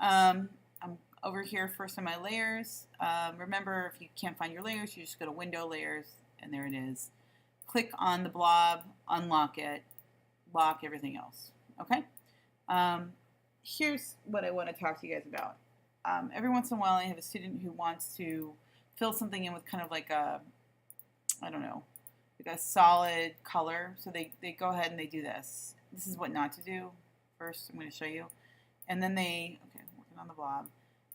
I'm over here first on my layers. Remember, if you can't find your layers, you just go to Window, Layers, and there it is. Click on the blob, unlock it, lock everything else. Okay? Here's what I want to talk to you guys about. Every once in a while, I have a student who wants to fill something in with kind of like a, I don't know, like a solid color. So they go ahead and they do this. This is what not to do. First, I'm going to show you. And then okay, I'm working on the blob.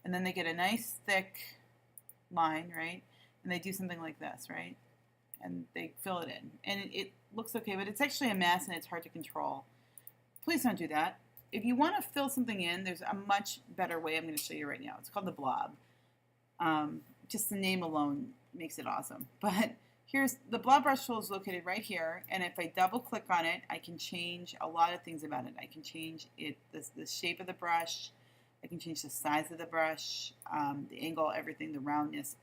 And then they get a nice thick line, right? And they do something like this, right? And they fill it in. And it looks okay, but it's actually a mess and it's hard to control. Please don't do that. If you want to fill something in, there's a much better way I'm going to show you right now. It's called the blob. Just the name alone makes it awesome. But here's the blob brush tool is located right here, and if I double click on it, I can change a lot of things about it. I can change the shape of the brush. I can change the size of the brush, the angle, everything, the roundness.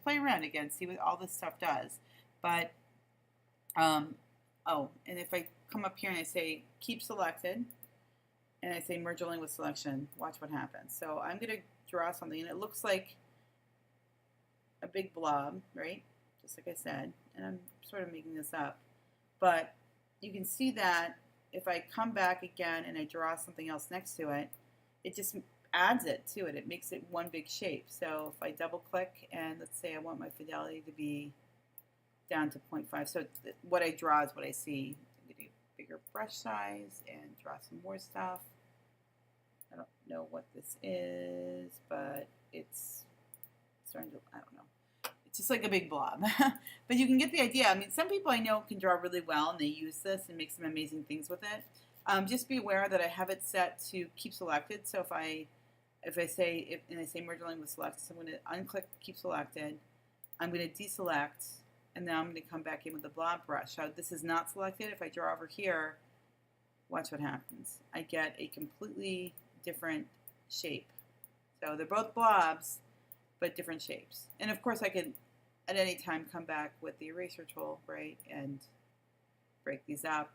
Play around again, see what all this stuff does. But and if I come up here and I say keep selected, and I say merge only with selection, watch what happens. So I'm going to draw something, and it looks like a big blob, right? Just like I said, and I'm sort of making this up. But you can see that if I come back again and I draw something else next to it, it just adds it to it. It makes it one big shape. So if I double click and let's say I want my fidelity to be down to 0.5. So what I draw is what I see. I'm going to get a bigger brush size and draw some more stuff. I don't know what this is, but it's starting to, I don't know. It's just like a big blob. But you can get the idea. I mean, some people I know can draw really well and they use this and make some amazing things with it. Just be aware that I have it set to keep selected. So if I say merge only with select, so I'm going to unclick keep selected. I'm going to deselect, and then I'm going to come back in with the blob brush. So this is not selected. If I draw over here, watch what happens. I get a completely different shape. So they're both blobs, but different shapes. And of course I can at any time come back with the eraser tool, right, and break these up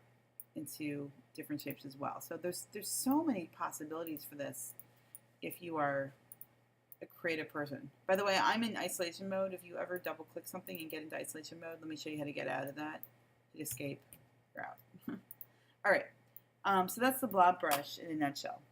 into different shapes as well. So there's so many possibilities for this if you are a creative person. By the way, I'm in isolation mode. If you ever double click something and get into isolation mode, let me show you how to get out of that. Hit escape, you're out. All right, so that's the blob brush in a nutshell.